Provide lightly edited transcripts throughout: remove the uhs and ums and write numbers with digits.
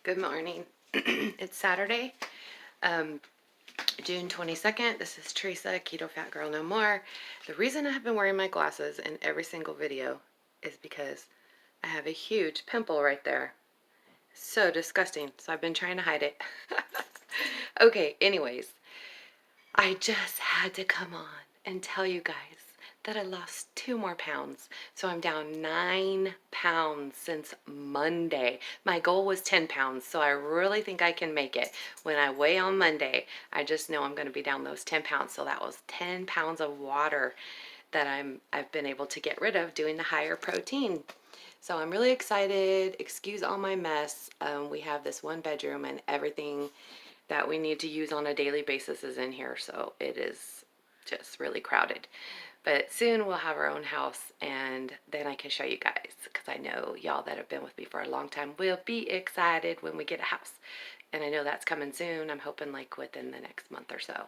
Good morning. It's Saturday, June 22nd. This is Theresa, Keto Fat Girl No More. The reason I have been wearing my glasses in every single video is because I have a huge pimple right there. So disgusting. So I've been trying to hide it. Okay, anyways, I just had to come on and tell you guys that I lost 2 more pounds. So I'm down 9 pounds since Monday. My goal was 10 pounds, so I really think I can make it. When I weigh on Monday, I just know I'm going to be down those 10 pounds. So that was 10 pounds of water that I've been able to get rid of doing the higher protein. So I'm really excited. Excuse all my mess. We have this 1 bedroom and everything that we need to use on a daily basis is in here. So it is just really crowded. But soon we'll have our own house, and then I can show you guys, because I know y'all that have been with me for a long time will be excited when we get a house. And I know that's coming soon. I'm hoping like within the next month or so.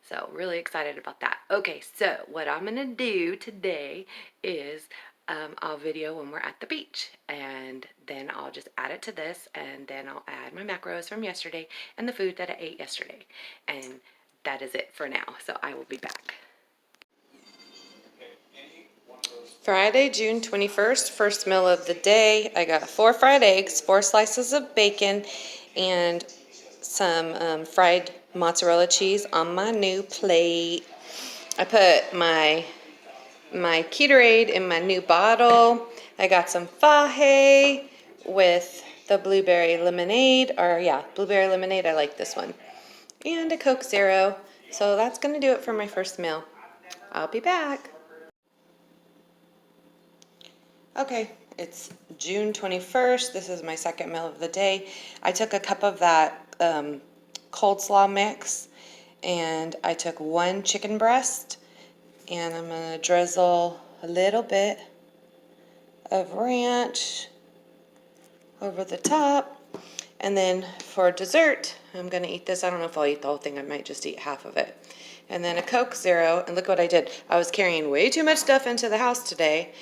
So really excited about that. Okay, so what I'm going to do today is I'll video when we're at the beach, and then I'll just add it to this, and then I'll add my macros from yesterday and the food that I ate yesterday. And that is it for now. So I will be back. Friday, June 21st, first meal of the day. I got 4 fried eggs, 4 slices of bacon, and some fried mozzarella cheese on my new plate. I put my Ketorade in my new bottle. I got some faje with the blueberry lemonade, blueberry lemonade. I like this one. And a Coke Zero. So that's going to do it for my first meal. I'll be back. Okay, it's June 21st. This is my second meal of the day. I took a cup of that cold slaw mix, and I took 1 chicken breast, and I'm going to drizzle a little bit of ranch over the top. And then for dessert, I'm going to eat this. I don't know if I'll eat the whole thing. I might just eat half of it. And then a Coke Zero. And look what I did. I was carrying way too much stuff into the house today,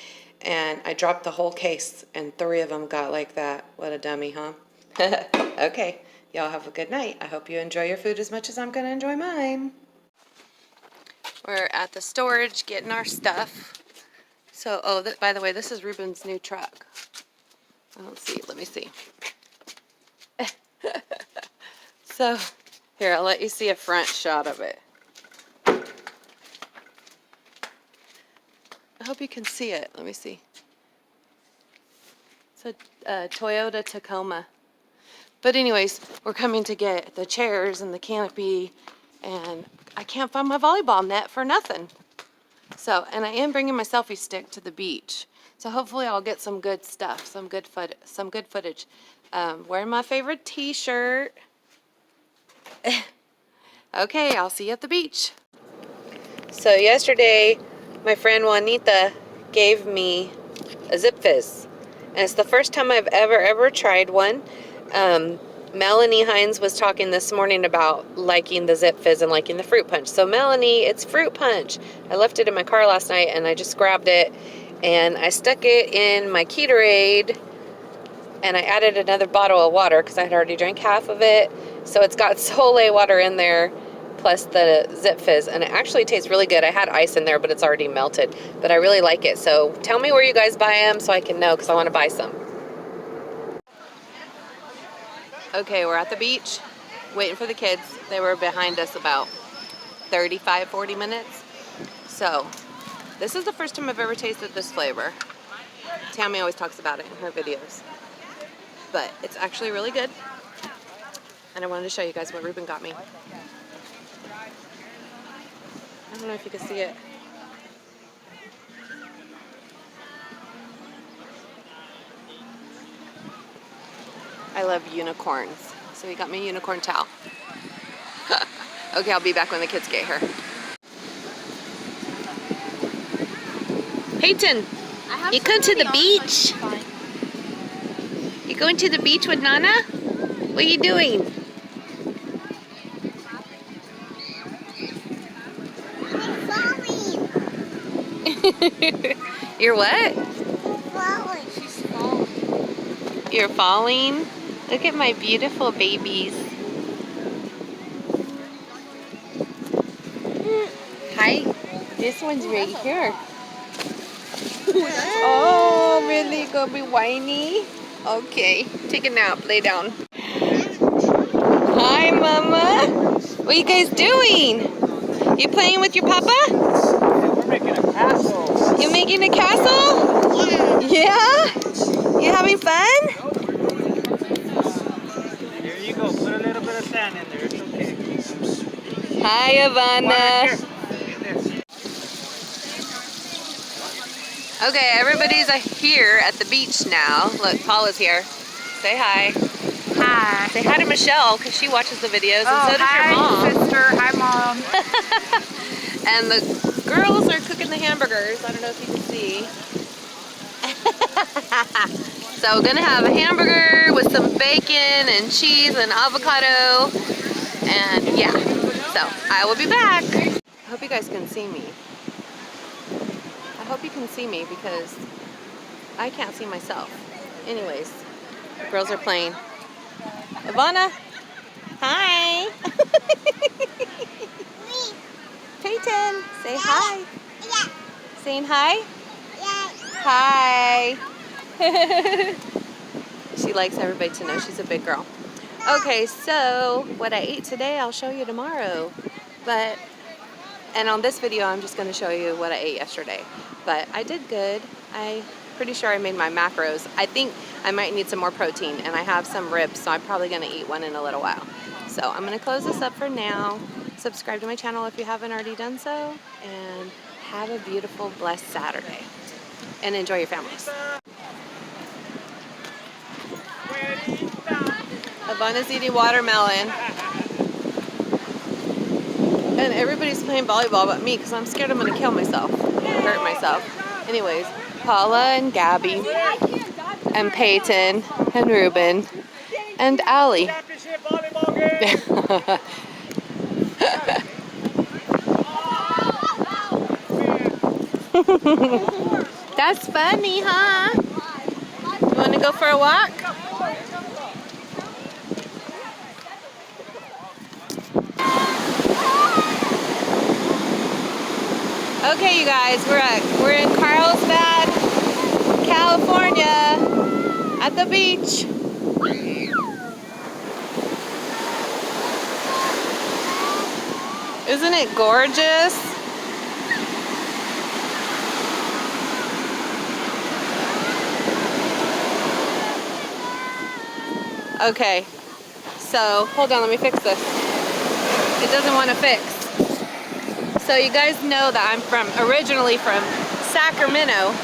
and I dropped the whole case, and 3 of them got like that. What a dummy, huh? Okay, y'all have a good night. I hope you enjoy your food as much as I'm going to enjoy mine. We're at the storage getting our stuff. So, by the way, this is Ruben's new truck. I don't see. Let me see. So, here, I'll let you see a front shot of it. I hope you can see it. Let me see. It's a Toyota Tacoma. But anyways, we're coming to get the chairs and the canopy, and I can't find my volleyball net for nothing. So, and I am bringing my selfie stick to the beach. So hopefully I'll get some good stuff, some good footage. Wearing my favorite t-shirt. Okay, I'll see you at the beach. So yesterday, my friend Juanita gave me a Zip Fizz. And it's the first time I've ever tried one. Melanie Hines was talking this morning about liking the Zip Fizz and liking the fruit punch. So Melanie, it's fruit punch. I left it in my car last night, and I just grabbed it, and I stuck it in my Ketorade, and I added another bottle of water because I had already drank half of it. So it's got Soleil water in there, plus the Zip Fizz, and it actually tastes really good. I had ice in there, but it's already melted, but I really like it. So tell me where you guys buy them so I can know, because I want to buy some. Okay, we're at the beach waiting for the kids. They were behind us about 35-40 minutes. So this is the first time I've ever tasted this flavor. Tammy always talks about it in her videos, but it's actually really good, and I wanted to show you guys what Ruben got me. I don't know if you can see it. I love unicorns, so he got me a unicorn towel. Okay, I'll be back when the kids get here. Peyton, you come to the beach? You going to the beach with Nana? What are you doing? You're what? Falling. She's falling. You're falling? Look at my beautiful babies. Hi. This one's right here. Oh, really? Gonna be whiny? Okay. Take a nap. Lay down. Hi, Mama. What are you guys doing? You playing with your papa? We're making a castle. You making a castle? Yeah. You having fun? Here you go. Put a little bit of sand in there. It's okay. Hi, Ivana. Okay, everybody's here at the beach now. Look, Paula's here. Say hi. Hi. Say hi to Michelle because she watches the videos, and so does hi, your mom. sister. Hi, Mom. And the girls are cooking the hamburgers. I don't know if you can see. So we're gonna have a hamburger with some bacon and cheese and avocado. And yeah, so I will be back. I hope you guys can see me. I hope you can see me because I can't see myself. Anyways, the girls are playing. Ivana, hi. Peyton, say hi. Yeah. Saying hi? Yeah. Hi. She likes everybody to know she's a big girl. Okay, so what I ate today, I'll show you tomorrow. And on this video, I'm just going to show you what I ate yesterday. But I did good. I'm pretty sure I made my macros. I think I might need some more protein, and I have some ribs, so I'm probably going to eat one in a little while. So I'm going to close this up for now. Subscribe to my channel if you haven't already done so, and have a beautiful, blessed Saturday. And enjoy your families. Ivana's eating watermelon. And everybody's playing volleyball but me because I'm scared I'm going to kill myself. Hurt myself. Anyways, Paula and Gabby and Peyton and Ruben and Allie. That's funny, huh? You want to go for a walk? Okay, you guys, we're in Carlsbad, California, at the beach. Isn't it gorgeous? Okay, so hold on, let me fix this. It doesn't want to fix. So you guys know that I'm originally from Sacramento.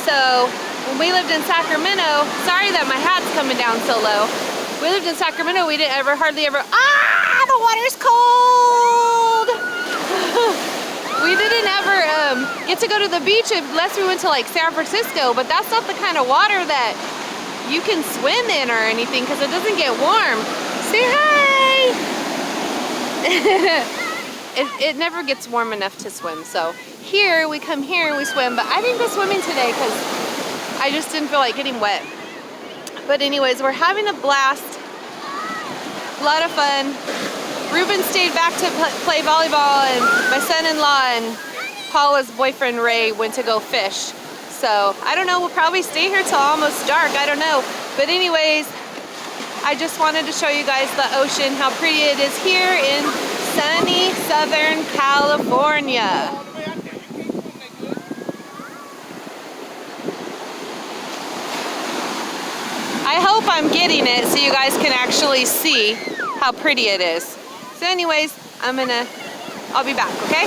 So when we lived in Sacramento, sorry that my hat's coming down so low. We lived in Sacramento, we didn't hardly ever, the water's cold! We didn't ever get to go to the beach unless we went to like San Francisco, but that's not the kind of water that you can swim in or anything because it doesn't get warm. Say hi! It never gets warm enough to swim, so we come here and we swim, but I didn't go swimming today because I just didn't feel like getting wet. But anyways, we're having a blast, a lot of fun. Ruben stayed back to play volleyball, and my son-in-law and Paula's boyfriend Ray went to go fish. So I don't know, we'll probably stay here till almost dark, I don't know. But anyways, I just wanted to show you guys the ocean, how pretty it is here in sunny Southern California. I hope I'm getting it so you guys can actually see how pretty it is. So anyways, I'll be back, okay?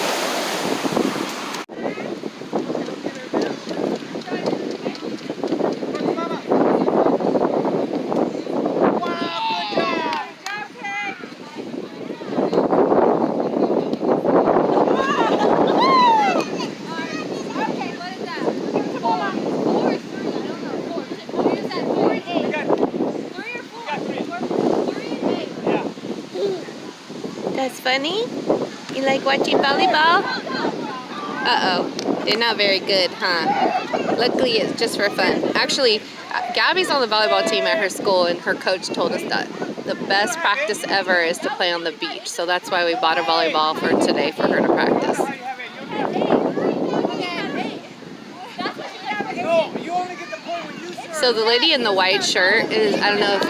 That's funny? You like watching volleyball? Uh-oh. They're not very good, huh? Luckily, it's just for fun. Actually, Gabby's on the volleyball team at her school, and her coach told us that the best practice ever is to play on the beach. So that's why we bought a volleyball for today for her to practice. So the lady in the white shirt is, I don't know if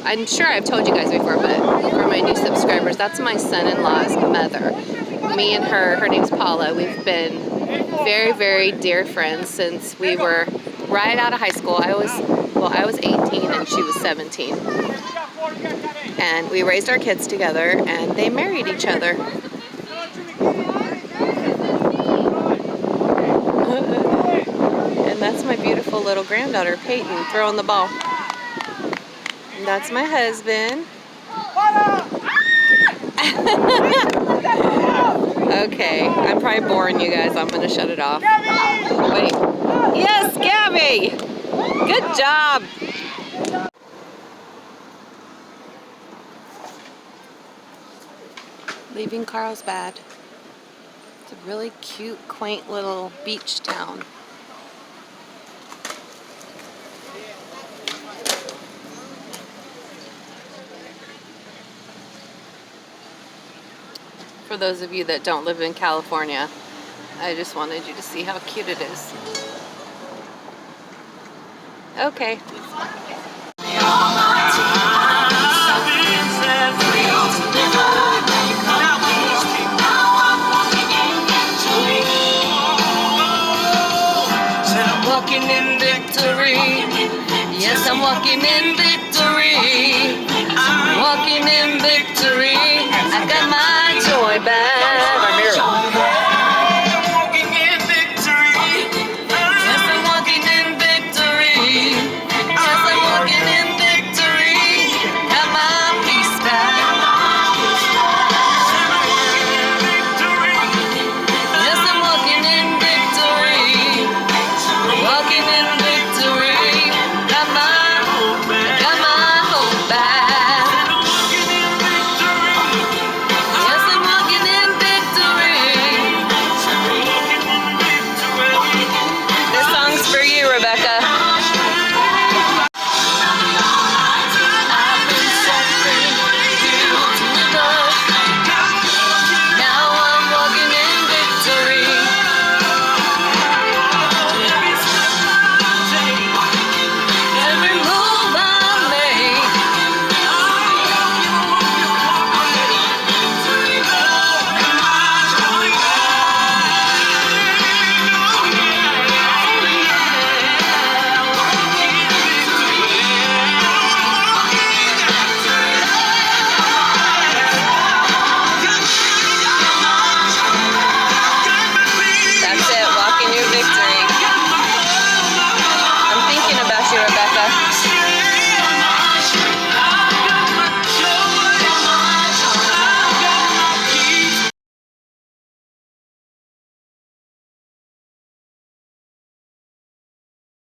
I'm sure I've told you guys before, but for my new subscribers, that's my son-in-law's mother. Me and her name's Paula, we've been very, very dear friends since we were right out of high school. I was 18 and she was 17. And we raised our kids together and they married each other. And that's my beautiful little granddaughter, Peyton, throwing the ball. And that's my husband. Okay, I'm probably boring you guys. I'm going to shut it off. Wait. Yes, Gabby! Good job! Leaving Carlsbad. It's a really cute, quaint little beach town. For those of you that don't live in California, I just wanted you to see how cute it is. Okay. Walking in victory. Yes, I'm walking in victory.